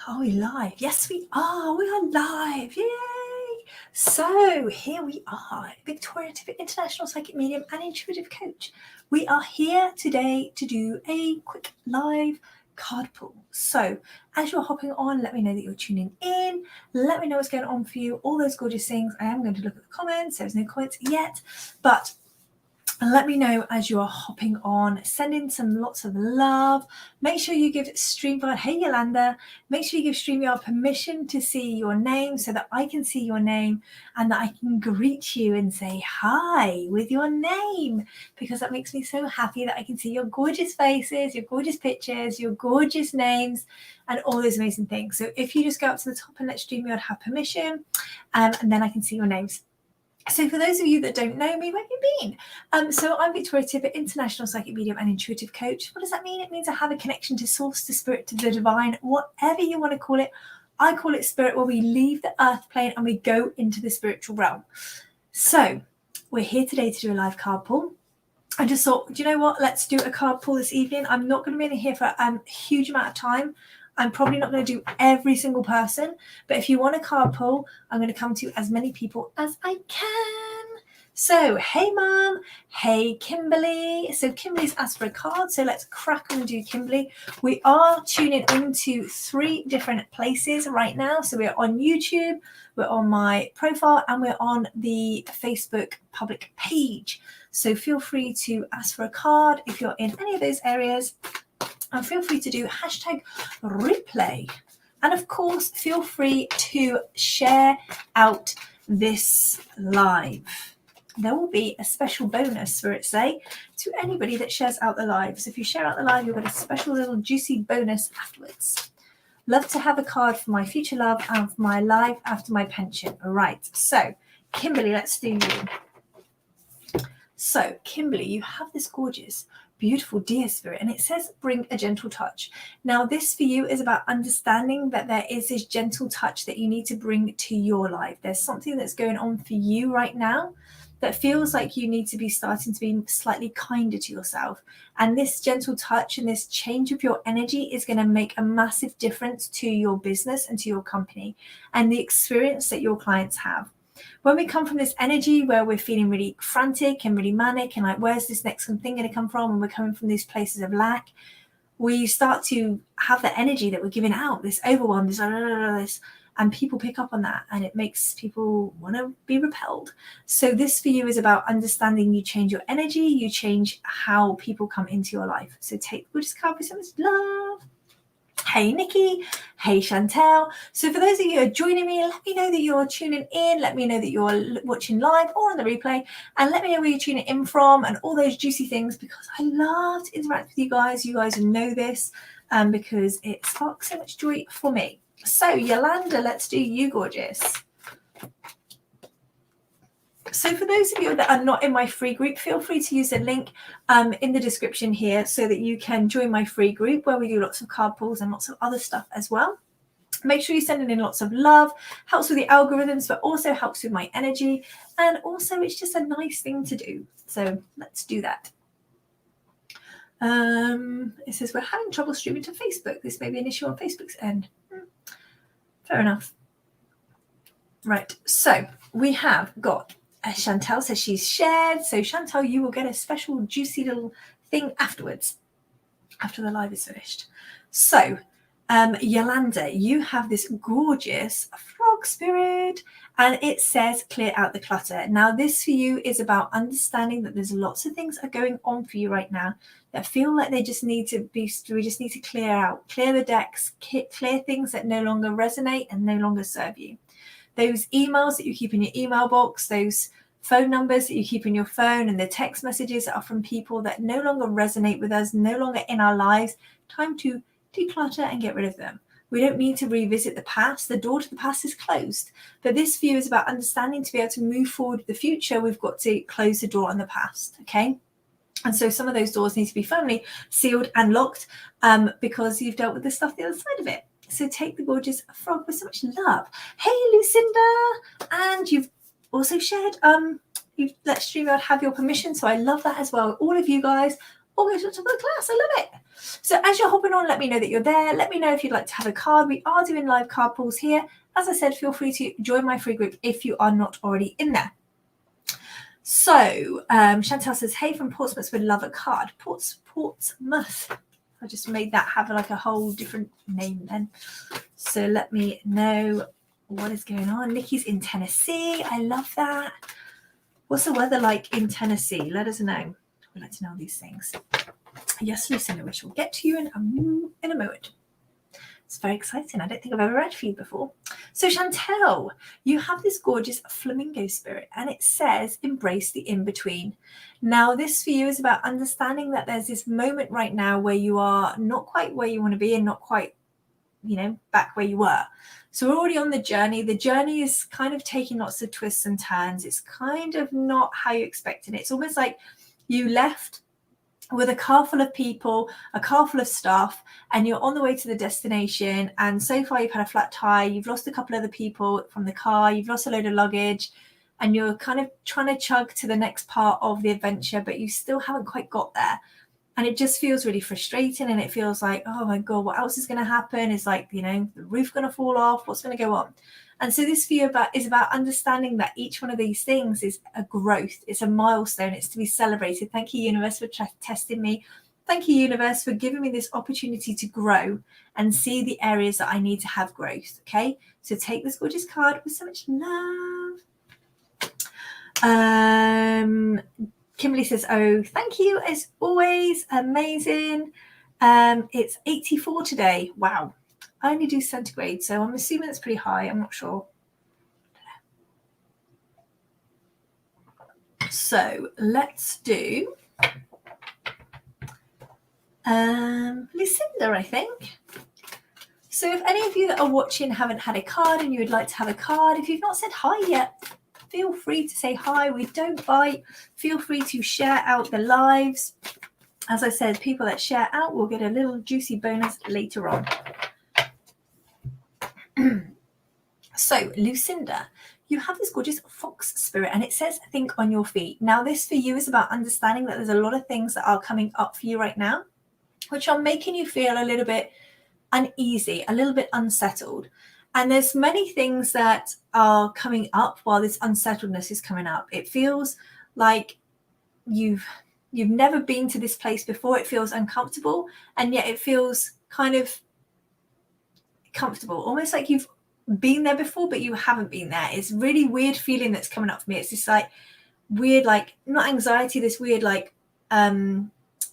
Are we live? Yes, we are. We are live. Yay! So here we are, Victoria Tippett, International Psychic Medium and Intuitive Coach. We are here today to do a quick live card pull. So as you're hopping on, let me know that you're tuning in. Let me know what's going on for you. All those gorgeous things. I am going to look at the comments. There's no comments yet, but let me know as you are hopping on. Send in some lots of love. Make sure you give StreamYard, hey Yolanda, make sure you give StreamYard permission to see your name so that I can see your name and that I can greet you and say hi with your name, because that makes me so happy that I can see your gorgeous faces, your gorgeous pictures, your gorgeous names, and all those amazing things. So if you just go up to the top and let StreamYard have permission, and then I can see your names. So for those of you that don't know me, where have you been? So I'm Victoria Tippett, International Psychic Medium and Intuitive Coach. What does that mean? It means I have a connection to source, to spirit, to the divine, whatever you want to call it. I call it spirit, where we leave the earth plane and we go into the spiritual realm. So we're here today to do a live card pull. I just thought, do you know what? Let's do a card pull this evening. I'm not going to be in here for a huge amount of time. I'm probably not going to do every single person, but if you want a card pull, I'm going to come to as many people as I can. So, hey Mum, hey Kimberly. So Kimberly's asked for a card, so let's crack on and do Kimberly. We are tuning into 3 different places right now. So we're on YouTube, we're on my profile, and we're on the Facebook public page. So feel free to ask for a card if you're in any of those areas. And feel free to do hashtag replay. And of course, feel free to share out this live. There will be a special bonus, Spirit say, to anybody that shares out the live. So if you share out the live, you'll get a special little juicy bonus afterwards. Love to have a card for my future love and for my life after my pension. All right. So Kimberly, let's do you. So Kimberly, you have this gorgeous, beautiful deer spirit, and it says bring a gentle touch. Now this for you is about understanding that there is this gentle touch that you need to bring to your life. There's something that's going on for you right now that feels like you need to be starting to be slightly kinder to yourself, and this gentle touch and this change of your energy is going to make a massive difference to your business and to your company and the experience that your clients have. When we come from this energy where we're feeling really frantic and really manic and like, where's this next thing going to come from? And we're coming from these places of lack, we start to have the energy that we're giving out, this overwhelm, this, and people pick up on that and it makes people want to be repelled. So this for you is about understanding you change your energy, you change how people come into your life. So we'll just cover so much love. Hey Nikki, hey Chantel. So for those of you who are joining me, let me know that you're tuning in, let me know that you're watching live or on the replay, and let me know where you're tuning in from and all those juicy things, because I love to interact with you guys. You guys know this because it sparks so much joy for me. So Yolanda, let's do you, gorgeous. So for those of you that are not in my free group, feel free to use the link in the description here so that you can join my free group where we do lots of card pulls and lots of other stuff as well. Make sure you're sending in lots of love, helps with the algorithms, but also helps with my energy. And also it's just a nice thing to do. So let's do that. It says we're having trouble streaming to Facebook. This may be an issue on Facebook's end. Fair enough. Right, so we have got Chantel says she's shared. So Chantel, you will get a special juicy little thing afterwards, after the live is finished. So Yolanda, you have this gorgeous frog spirit and it says clear out the clutter. Now this for you is about understanding that there's lots of things are going on for you right now that feel like they just need to be, we just need to clear out, clear the decks, clear things that no longer resonate and no longer serve you. Those emails that you keep in your email box, those phone numbers that you keep in your phone, and the text messages that are from people that no longer resonate with us, no longer in our lives, time to declutter and get rid of them. We don't need to revisit the past. The door to the past is closed. But this view is about understanding to be able to move forward with the future, we've got to close the door on the past, okay? And so some of those doors need to be firmly sealed and locked because you've dealt with the stuff the other side of it. So take the gorgeous frog with so much love. Hey, Lucinda. And you've also shared, you've let StreamYard have your permission. So I love that as well. All of you guys always at the top of the class. I love it. So as you're hopping on, let me know that you're there. Let me know if you'd like to have a card. We are doing live card pulls here. As I said, feel free to join my free group if you are not already in there. So Chantal says, hey, from Portsmouth, would love a card. Portsmouth. I just made that have like a whole different name then. So let me know what is going on. Nikki's in Tennessee. I love that. What's the weather like in Tennessee? Let us know. We like to know these things. Yes, Lucinda, which we'll get to you in a moment. It's very exciting. I don't think I've ever read for you before. So Chantel, you have this gorgeous flamingo spirit and it says, embrace the in-between. Now this for you is about understanding that there's this moment right now where you are not quite where you want to be and not quite, back where you were. So we're already on the journey. The journey is kind of taking lots of twists and turns. It's kind of not how you expected it. It's almost like you left with a car full of people, a car full of stuff, and you're on the way to the destination. And so far you've had a flat tire, you've lost a couple other people from the car, you've lost a load of luggage, and you're kind of trying to chug to the next part of the adventure, but you still haven't quite got there. And it just feels really frustrating. And it feels like, oh my God, what else is going to happen? Is like, the roof going to fall off? What's going to go on? And so this view is about understanding that each one of these things is a growth. It's a milestone. It's to be celebrated. Thank you, universe, for testing me. Thank you, universe, for giving me this opportunity to grow and see the areas that I need to have growth. Okay, so take this gorgeous card with so much love. Kimberly says, oh, thank you as always. Amazing. It's 84 today. Wow. I only do centigrade, so I'm assuming it's pretty high. I'm not sure. So let's do Lucinda, I think. So if any of you that are watching haven't had a card and you would like to have a card, if you've not said hi yet, feel free to say hi. We don't bite. Feel free to share out the lives. As I said, people that share out will get a little juicy bonus later on. So Lucinda, you have this gorgeous fox spirit and it says think on your feet. Now this for you is about understanding that there's a lot of things that are coming up for you right now, which are making you feel a little bit uneasy, a little bit unsettled. And there's many things that are coming up while this unsettledness is coming up. It feels like you've never been to this place before. It feels uncomfortable, and yet it feels kind of comfortable, almost like you've been there before, but you haven't been there. It's a really weird feeling that's coming up for me. It's this like weird, like not anxiety, this weird like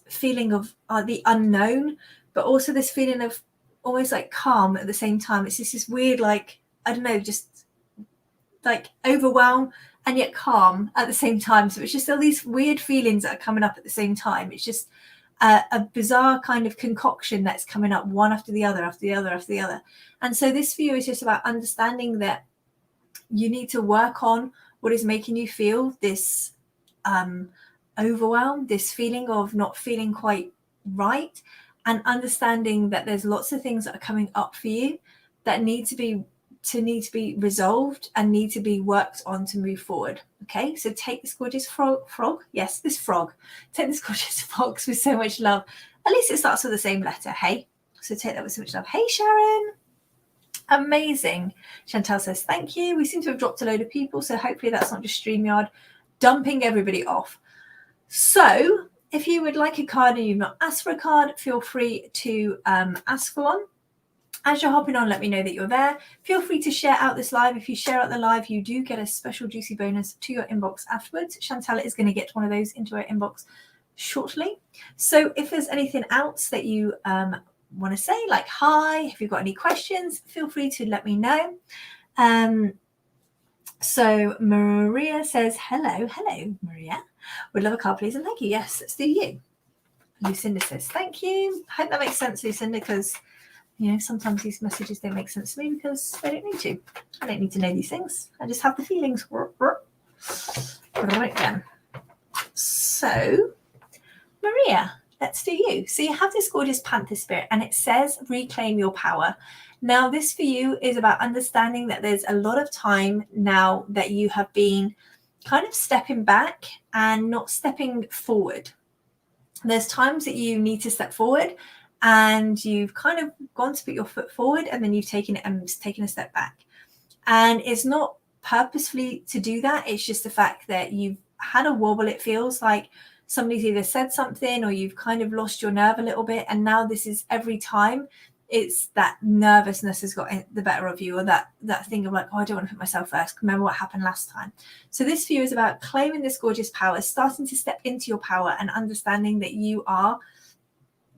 feeling of the unknown, but also this feeling of almost like calm at the same time. It's just this weird, like, I don't know, just like overwhelm and yet calm at the same time. So it's just all these weird feelings that are coming up at the same time. It's just a bizarre kind of concoction that's coming up one after the other, after the other, after the other. And so this for you is just about understanding that you need to work on what is making you feel this overwhelm, this feeling of not feeling quite right, and understanding that there's lots of things that are coming up for you that need to be resolved and need to be worked on to move forward. Okay, so take this gorgeous frog. Yes, this frog. Take this gorgeous fox with so much love. At least it starts with the same letter. Hey, so take that with so much love. Hey, Sharon. Amazing. Chantal says thank you. We seem to have dropped a load of people, so hopefully that's not just StreamYard dumping everybody off. So if you would like a card and you've not asked for a card, feel free to ask for one. As you're hopping on, let me know that you're there. Feel free to share out this live. If you share out the live, you do get a special juicy bonus to your inbox afterwards. Chantal is going to get one of those into her inbox shortly. So if there's anything else that you want to say, like hi, if you've got any questions, feel free to let me know. So Maria says, hello, Maria. Would love a card, please, and thank you. Yes, let's do you. Lucinda says, thank you. I hope that makes sense, Lucinda, because sometimes these messages don't make sense to me because they don't need to. I don't need to know these things. I just have the feelings. Right then. So, Maria, let's do you. So you have this gorgeous panther spirit and it says reclaim your power. Now, this for you is about understanding that there's a lot of time now that you have been kind of stepping back and not stepping forward. There's times that you need to step forward and you've kind of gone to put your foot forward, and then you've taken a step back. And it's not purposefully to do that. It's just the fact that you've had a wobble. It feels like somebody's either said something or you've kind of lost your nerve a little bit. And now this is every time it's that nervousness has got the better of you, or that thing of like, oh, I don't want to put myself first. Remember what happened last time. So this for you is about claiming this gorgeous power, starting to step into your power and understanding that you are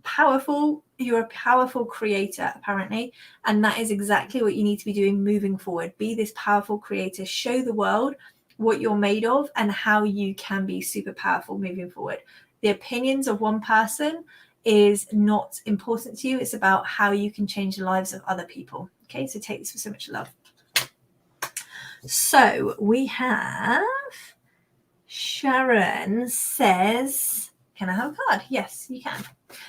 powerful. You're a powerful creator, apparently, and that is exactly what you need to be doing moving forward. Be this powerful creator. Show the world what you're made of and how you can be super powerful moving forward. The opinions of one person is not important to you. It's about how you can change the lives of other people. Okay, so take this with so much love. So we have Sharon says, can I have a card? Yes, you can.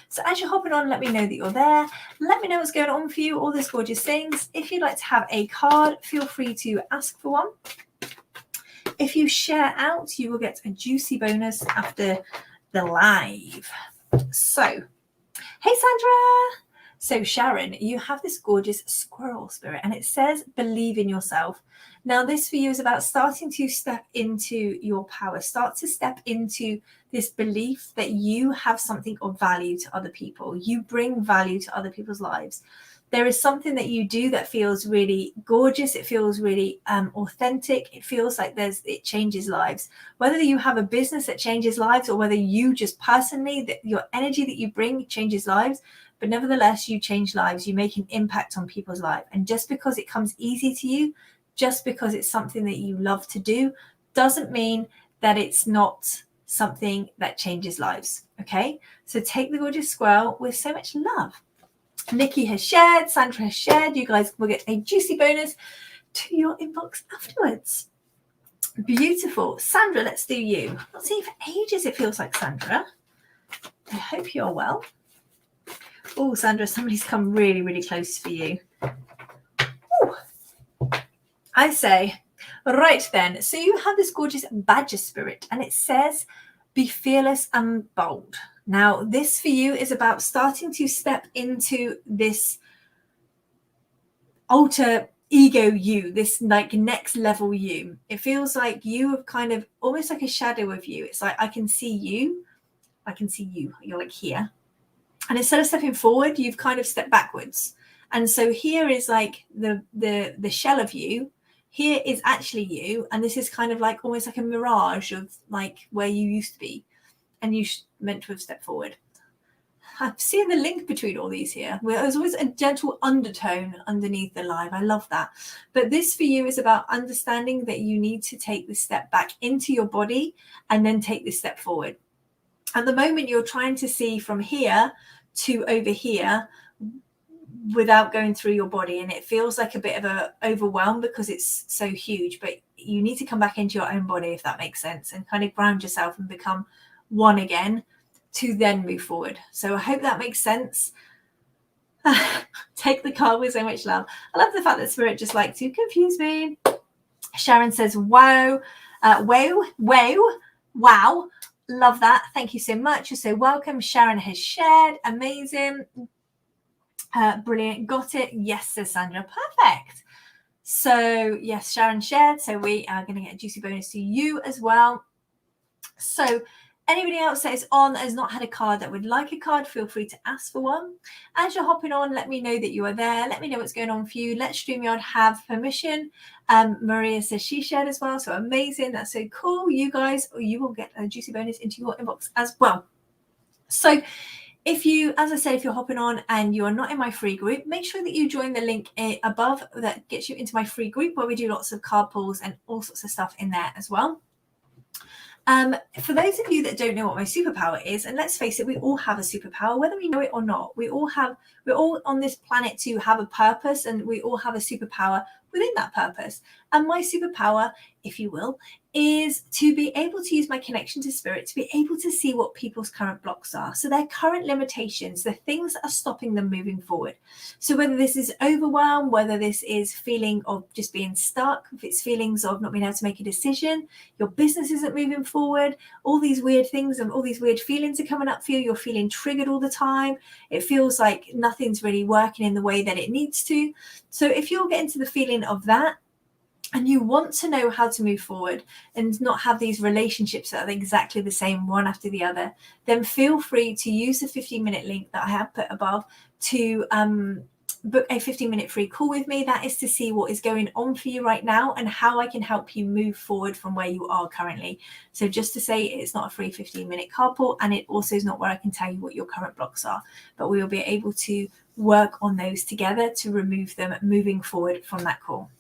So as you're hopping on, let me know that you're there. Let me know what's going on for you, all those gorgeous things. If you'd like to have a card, feel free to ask for one. If you share out, you will get a juicy bonus after the live. So, hey Sandra. So Sharon, you have this gorgeous squirrel spirit, and it says believe in yourself. Now this for you is about starting to step into your power. Start to step into this belief that you have something of value to other people. You bring value to other people's lives. There is something that you do that feels really gorgeous. It feels really authentic. It feels like it changes lives. Whether you have a business that changes lives, or whether you just personally, that your energy that you bring changes lives, but nevertheless, you change lives. You make an impact on people's life. And just because it comes easy to you, just because it's something that you love to do, doesn't mean that it's not something that changes lives. Okay, so take the gorgeous squirrel with so much love. Nikki has shared, Sandra has shared. You guys will get a juicy bonus to your inbox afterwards. Beautiful. Sandra, let's do you. Not seen you for ages, it feels like, Sandra. I hope you're well. Oh, Sandra, somebody's come really, really close for you. Ooh. I say, right then. So you have this gorgeous badger spirit, and it says, be fearless and bold. Now, this for you is about starting to step into this alter ego you, this like next level you. It feels like you have kind of almost like a shadow of you. It's like, I can see you. You're like here. And instead of stepping forward, you've kind of stepped backwards. And so here is like the shell of you. Here is actually you. And this is kind of like almost like a mirage of like where you used to be. And you meant to have stepped forward. I've seen the link between all these here. There's always a gentle undertone underneath the live. I love that. But this for you is about understanding that you need to take the step back into your body and then take this step forward. At the moment, you're trying to see from here to over here without going through your body. And it feels like a bit of a overwhelm because it's so huge. But you need to come back into your own body, if that makes sense, and kind of ground yourself and become one again to then move forward. So I hope that makes sense. Take the card with so much love. I love the fact that Spirit just like to confuse me. Sharon says, wow. Wow. Love that. Thank you so much. You're so welcome. Sharon has shared. Amazing. Brilliant. Got it. Yes, says Sandra. Perfect. So yes, Sharon shared. So we are going to get a juicy bonus to you as well. So anybody else that is on that has not had a card that would like a card, feel free to ask for one. As you're hopping on, let me know that you are there. Let me know what's going on for you. Let StreamYard have permission. Maria says she shared as well. So amazing. That's so cool. You guys, you will get a juicy bonus into your inbox as well. So if you, as I said, if you're hopping on and you are not in my free group, make sure that you join the link above that gets you into my free group where we do lots of card pulls and all sorts of stuff in there as well. For those of you that don't know what my superpower is, and let's face it, we all have a superpower, whether we know it or not. We're all on this planet to have a purpose, and we all have a superpower, within that purpose. And my superpower, if you will, is to be able to use my connection to spirit to be able to see what people's current blocks are. So their current limitations, the things that are stopping them moving forward. So whether this is overwhelm, whether this is feeling of just being stuck, if it's feelings of not being able to make a decision, your business isn't moving forward, all these weird things and all these weird feelings are coming up for you. You're feeling triggered all the time. It feels like nothing's really working in the way that it needs to. So if you're getting to the feeling of that, and you want to know how to move forward and not have these relationships that are exactly the same one after the other, then feel free to use the 15-minute link that I have put above to book a 15-minute free call with me. That is to see what is going on for you right now and how I can help you move forward from where you are currently. So just to say, it's not a free 15-minute carpool, and it also is not where I can tell you what your current blocks are, but we will be able to work on those together to remove them moving forward from that call.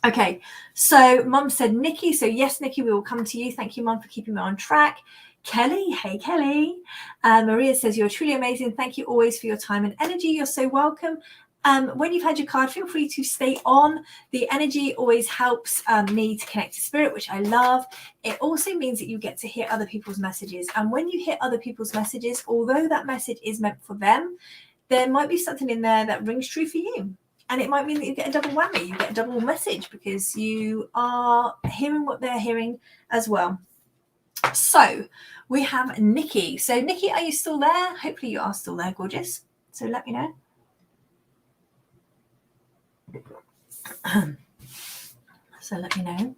Okay, so Mum said Nikki. So yes, Nikki, we will come to you. Thank you, Mum, for keeping me on track. Kelly, hey, Kelly. Maria says, you're truly amazing. Thank you always for your time and energy. You're so welcome. When you've had your card, feel free to stay on. The energy always helps me to connect to spirit, which I love. It also means that you get to hear other people's messages. And when you hear other people's messages, although that message is meant for them, there might be something in there that rings true for you. And it might mean that you get a double whammy, you get a double message because you are hearing what they're hearing as well. So we have Nikki. So Nikki, are you still there? Hopefully you are still there, gorgeous. So let me know. So let me know.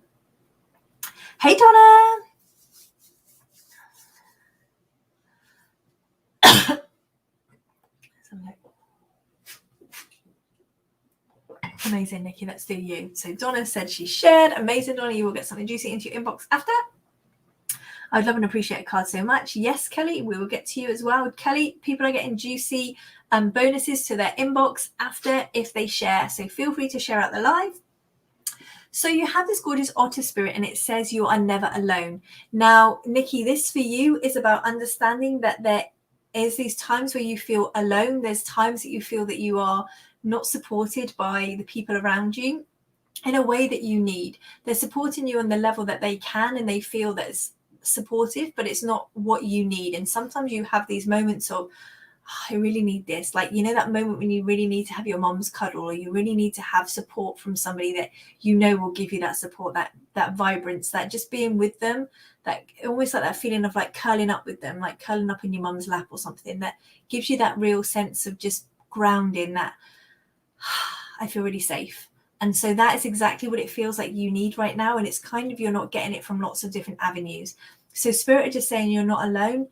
Hey, Donna. Amazing, Nikki. Let's do you. So Donna said she shared. Amazing, Donna. You will get something juicy into your inbox after. I'd love and appreciate a card so much. Yes, Kelly, we will get to you as well. Kelly, people are getting juicy bonuses to their inbox after if they share. So feel free to share out the live. So you have this gorgeous otter spirit and it says you are never alone. Now, Nikki, this for you is about understanding that there is these times where you feel alone. There's times that you feel that you are not supported by the people around you in a way that you need. They're supporting you on the level that they can and they feel that it's supportive, but it's not what you need. And sometimes you have these moments of, I really need this. Like, you know, that moment when you really need to have your mom's cuddle, or you really need to have support from somebody that you know will give you that support, that vibrance, that just being with them, that almost like that feeling of like curling up with them, like curling up in your mom's lap or something, that gives you that real sense of just grounding, that I feel really safe. And so that is exactly what it feels like you need right now. And it's kind of, you're not getting it from lots of different avenues. So spirit are just saying you're not alone.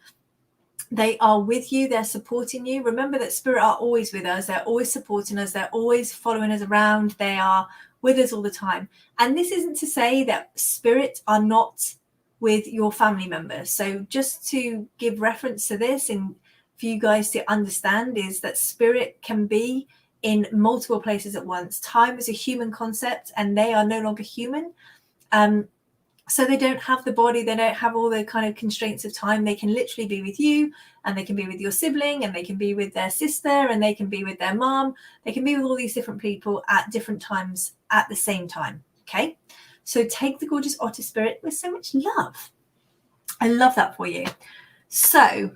They are with you. They're supporting you. Remember that spirit are always with us. They're always supporting us. They're always following us around. They are with us all the time. And this isn't to say that spirit are not with your family members. So just to give reference to this and for you guys to understand is that spirit can be in multiple places at once. Time is a human concept and they are no longer human. So they don't have the body, they don't have all the kind of constraints of time. They can literally be with you and they can be with your sibling and they can be with their sister and they can be with their mom. They can be with all these different people at different times at the same time. Okay. So take the gorgeous otter spirit with so much love. I love that for you. So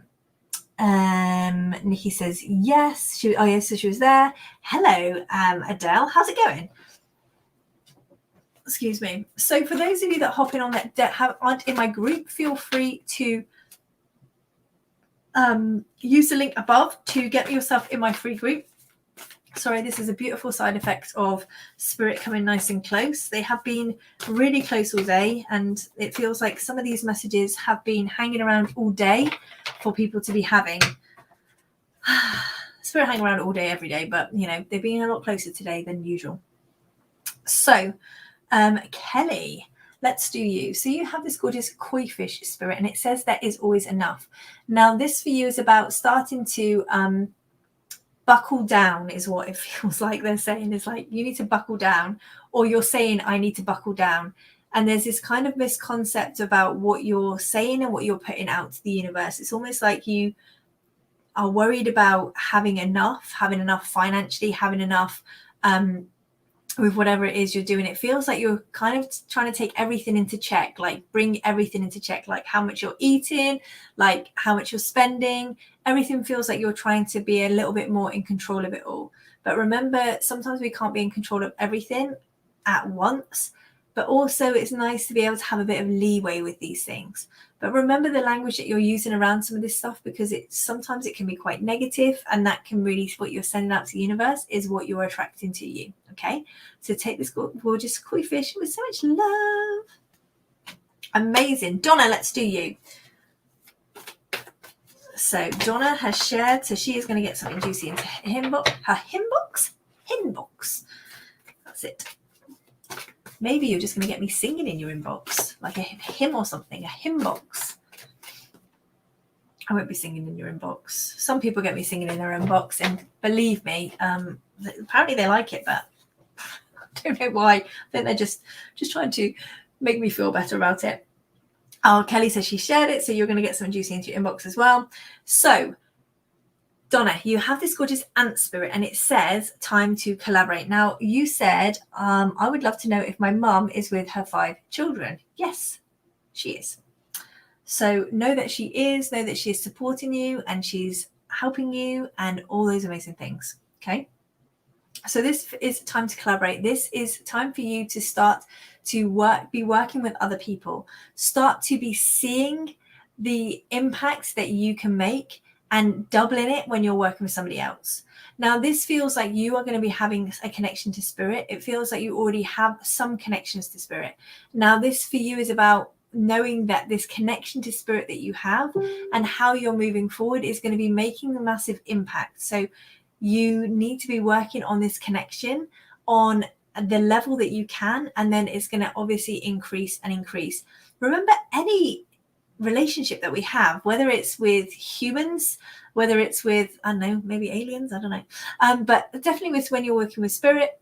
Nikki says yes. So she was there. Hello, Adele. How's it going? Excuse me. So for those of you that hop in on that aren't in my group, feel free to use the link above to get yourself in my free group. Sorry, this is a beautiful side effect of spirit coming nice and close. They have been really close all day, and it feels like some of these messages have been hanging around all day for people to be having. Spirit hanging around all day, every day, but you know, they've been a lot closer today than usual. So Kelly, let's do you. So you have this gorgeous koi fish spirit and it says there is always enough. Now this for you is about starting to buckle down is what it feels like they're saying. Is like you need to buckle down, or you're saying I need to buckle down. And there's this kind of misconcept about what you're saying and what you're putting out to the universe. It's almost like you are worried about having enough financially, having enough with whatever it is you're doing. It feels like you're kind of trying to take everything into check, like bring everything into check, like how much you're eating, like how much you're spending. Everything feels like you're trying to be a little bit more in control of it all. But remember, sometimes we can't be in control of everything at once, but also it's nice to be able to have a bit of leeway with these things. But remember the language that you're using around some of this stuff, because sometimes it can be quite negative, and that can really, what you're sending out to the universe is what you're attracting to you. Okay, so take this gorgeous koi fish with so much love. Amazing. Donna, let's do you. So Donna has shared, so she is going to get something juicy into her inbox. That's it. Maybe you're just going to get me singing in your inbox, like a hymn or something, a hymn box. I won't be singing in your inbox. Some people get me singing in their inbox, and believe me, apparently they like it, but I don't know why. I think they're just trying to make me feel better about it. Oh, Kelly says she shared it, so you're going to get some juicy into your inbox as well. So Donna, you have this gorgeous ant spirit, and it says time to collaborate. Now, you said, I would love to know if my mum is with her 5 children. Yes, she is. So know that she is supporting you, and she's helping you, and all those amazing things. Okay. So this is time to collaborate. This is time for you to start to be working with other people. Start to be seeing the impacts that you can make, and doubling it when you're working with somebody else. Now, this feels like you are going to be having a connection to spirit. It feels like you already have some connections to spirit. Now, this for you is about knowing that this connection to spirit that you have and how you're moving forward is going to be making a massive impact. So you need to be working on this connection on the level that you can, and then it's going to obviously increase and increase. Remember, any relationship that we have, whether it's with humans, whether it's with, I don't know, maybe aliens, I don't know, but definitely with when you're working with spirit,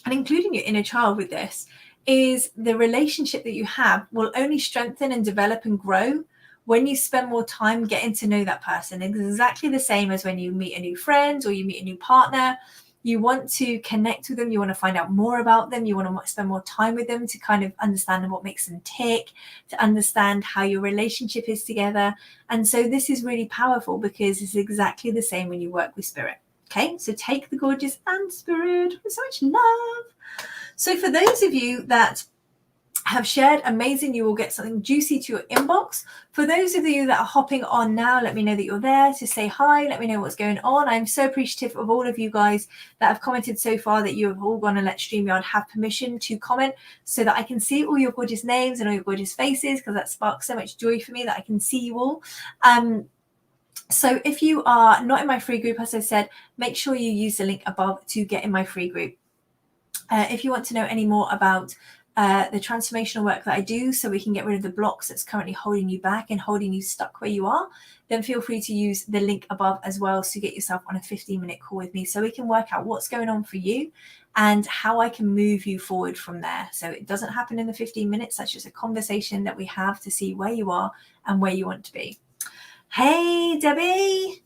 and including your inner child with this, is the relationship that you have will only strengthen and develop and grow when you spend more time getting to know that person. Exactly the same as when you meet a new friend or you meet a new partner. You want to connect with them. You want to find out more about them. You want to spend more time with them to kind of understand what makes them tick, to understand how your relationship is together. And so this is really powerful, because it's exactly the same when you work with spirit. Okay, so take the gorgeous ant spirit with so much love. So for those of you that have shared, amazing, you will get something juicy to your inbox. For those of you that are hopping on now, let me know that you're there to say hi. Let me know what's going on. I'm so appreciative of all of you guys that have commented so far, that you have all gone and let StreamYard have permission to comment, so that I can see all your gorgeous names and all your gorgeous faces, because that sparks so much joy for me that I can see you all. So if you are not in my free group, as I said, make sure you use the link above to get in my free group. If you want to know any more about the transformational work that I do, so we can get rid of the blocks that's currently holding you back and holding you stuck where you are, then feel free to use the link above as well to get yourself on a 15-minute call with me, so we can work out what's going on for you and how I can move you forward from there. So it doesn't happen in the 15 minutes. That's just a conversation that we have to see where you are and where you want to be. Hey, Debbie.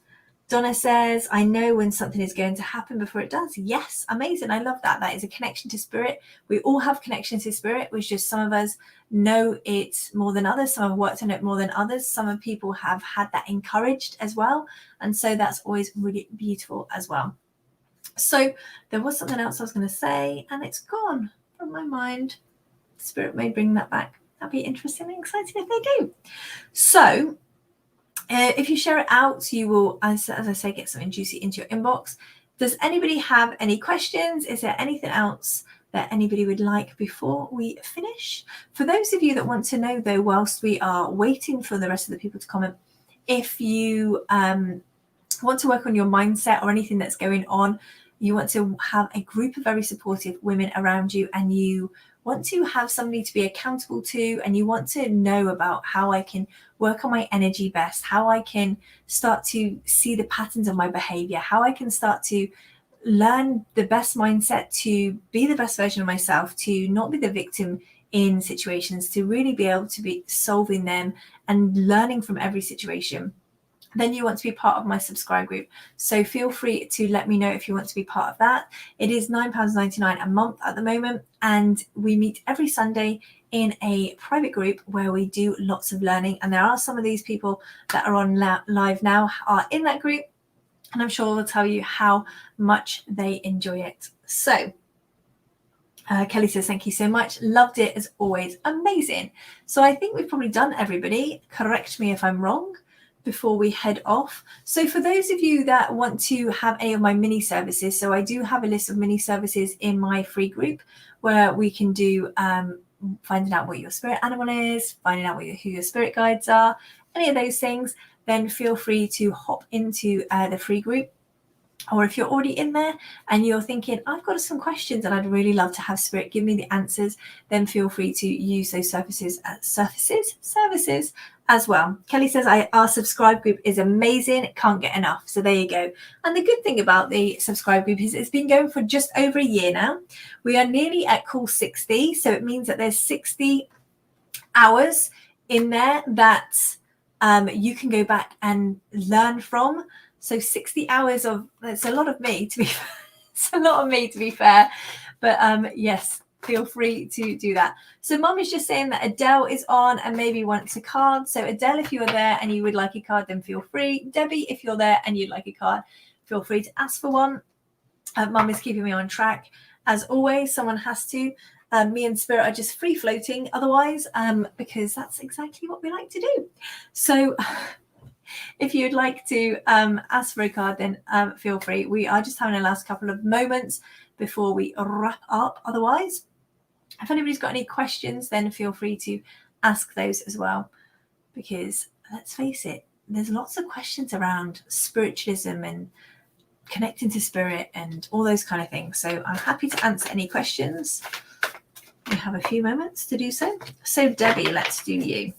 Donna says, I know when something is going to happen before it does. Yes, amazing. I love that. That is a connection to spirit. We all have connections to spirit, which just some of us know it more than others. Some have worked on it more than others. Some people have had that encouraged as well. And so that's always really beautiful as well. So there was something else I was going to say, and it's gone from my mind. Spirit may bring that back. That'd be interesting and exciting if they do. So if you share it out, you will, as I say, get something juicy into your inbox. Does anybody have any questions? Is there anything else that anybody would like before we finish? For those of you that want to know, though, whilst we are waiting for the rest of the people to comment, if you want to work on your mindset or anything that's going on, you want to have a group of very supportive women around you, and you want to have somebody to be accountable to, and you want to know about how I can work on my energy best, how I can start to see the patterns of my behavior, how I can start to learn the best mindset to be the best version of myself, to not be the victim in situations, to really be able to be solving them and learning from every situation. then you want to be part of my subscribe group. So feel free to let me know if you want to be part of that. It is £9.99 a month at the moment, and we meet every Sunday in a private group where we do lots of learning. And there are some of these people that are on live now are in that group, and I'm sure they'll tell you how much they enjoy it. So Kelly says, thank you so much. Loved it as always. Amazing. So I think we've probably done everybody. Correct me if I'm wrong before we head off. So for those of you that want to have any of my mini services, so I do have a list of mini services in my free group where we can do finding out what your spirit animal is, finding out who your spirit guides are, any of those things, then feel free to hop into the free group. Or if you're already in there and you're thinking, I've got some questions and I'd really love to have Spirit give me the answers, then feel free to use those services as well. Kelly says, our subscribe group is amazing. Can't get enough. So there you go. And the good thing about the subscribe group is it's been going for just over a year now. We are nearly at call 60. So it means that there's 60 hours in there that you can go back and learn from. So 60 hours that's a lot of me to be it's a lot of me to be fair, but yes, feel free to do that. So Mom is just saying that Adele is on and maybe wants a card. So Adele, if you're there and you would like a card, then feel free. Debbie, if you're there and you'd like a card, feel free to ask for one. Mum is keeping me on track as always. Someone has to. Me and Spirit are just free floating otherwise, because that's exactly what we like to do. So if you'd like to ask for a card, then feel free. We are just having a last couple of moments before we wrap up. Otherwise, if anybody's got any questions, then feel free to ask those as well. Because let's face it, there's lots of questions around spiritualism and connecting to spirit and all those kind of things. So I'm happy to answer any questions. We have a few moments to do so. So Debbie, let's do you.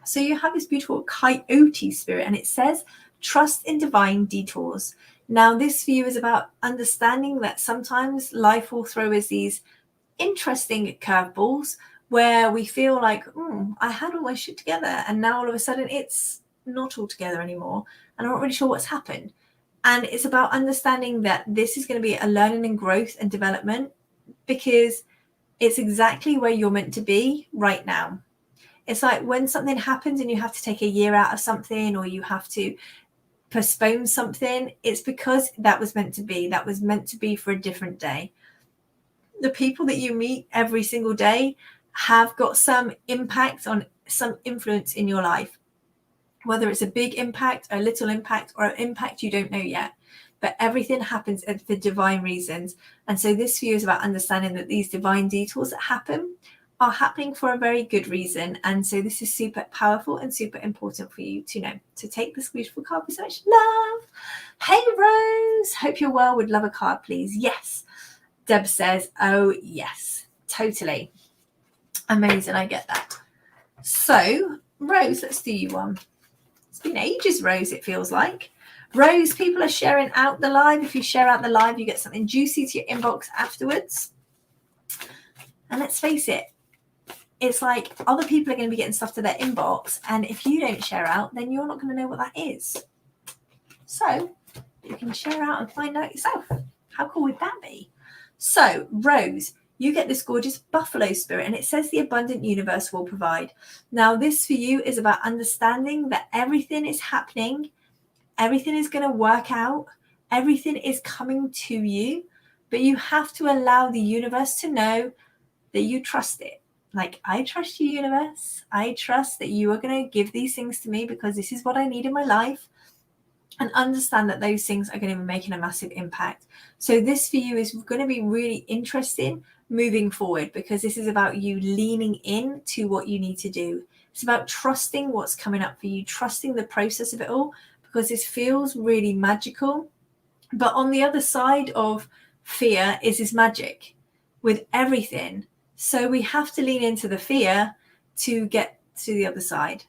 So you have this beautiful coyote spirit, and it says, trust in divine detours. Now, this view is about understanding that sometimes life will throw us these interesting curveballs where we feel like, I had all my shit together, and now all of a sudden it's not all together anymore, and I'm not really sure what's happened. And it's about understanding that this is going to be a learning and growth and development, because it's exactly where you're meant to be right now. It's like when something happens and you have to take a year out of something, or you have to postpone something, it's because that was meant to be. That was meant to be for a different day. The people that you meet every single day have got some impact on some influence in your life, whether it's a big impact, a little impact, or an impact you don't know yet. But everything happens for divine reasons. And so this view is about understanding that these divine detours that happen are happening for a very good reason. And so this is super powerful and super important for you to know. So take this beautiful card with so much love. Hey, Rose. Hope you're well. Would love a card, please. Yes. Deb says, oh, yes. Totally. Amazing. I get that. So, Rose, let's do you one. It's been ages, Rose, it feels like. Rose, people are sharing out the live. If you share out the live, you get something juicy to your inbox afterwards. And let's face it, it's like other people are going to be getting stuff to their inbox. And if you don't share out, then you're not going to know what that is. So you can share out and find out yourself. How cool would that be? So, Rose, you get this gorgeous buffalo spirit, and it says the abundant universe will provide. Now, this for you is about understanding that everything is happening. Everything is going to work out. Everything is coming to you. But you have to allow the universe to know that you trust it. Like, I trust you, universe. I trust that you are going to give these things to me because this is what I need in my life. And understand that those things are going to be making a massive impact. So this for you is going to be really interesting moving forward, because this is about you leaning in to what you need to do. It's about trusting what's coming up for you, trusting the process of it all, because this feels really magical. But on the other side of fear is this magic with everything. So we have to lean into the fear to get to the other side.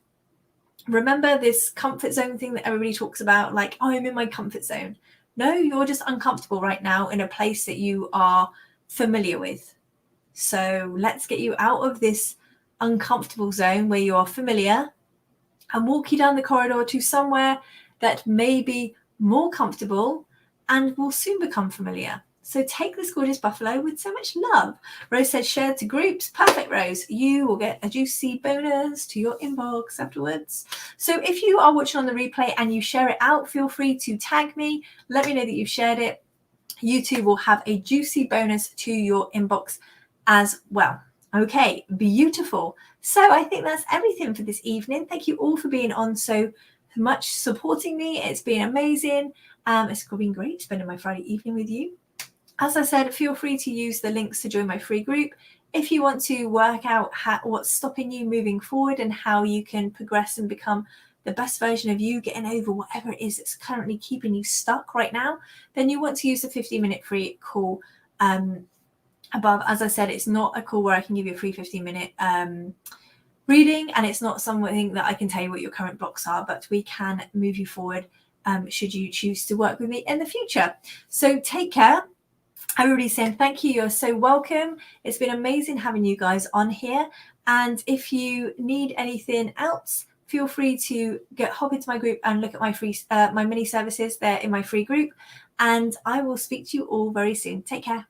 Remember this comfort zone thing that everybody talks about, like, oh, I'm in my comfort zone. No, you're just uncomfortable right now in a place that you are familiar with. So let's get you out of this uncomfortable zone where you are familiar and walk you down the corridor to somewhere that may be more comfortable and will soon become familiar. So take this gorgeous buffalo with so much love. Rose said share to groups. Perfect, Rose. You will get a juicy bonus to your inbox afterwards. So if you are watching on the replay and you share it out, feel free to tag me. Let me know that you've shared it. You too will have a juicy bonus to your inbox as well. Okay, beautiful. So I think that's everything for this evening. Thank you all for being on so much, supporting me. It's been amazing. It's been great spending my Friday evening with you. As I said, feel free to use the links to join my free group if you want to work out what's stopping you moving forward and how you can progress and become the best version of you, getting over whatever it is that's currently keeping you stuck right now. Then you want to use the 15-minute free call above. As I said, it's not a call where I can give you a free 15-minute reading, and it's not something that I can tell you what your current blocks are, but we can move you forward should you choose to work with me in the future. So take care. Everybody's saying thank you. You're so welcome. It's been amazing having you guys on here. And if you need anything else, feel free to hop into my group and look at my free my mini services there in my free group. And I will speak to you all very soon. Take care.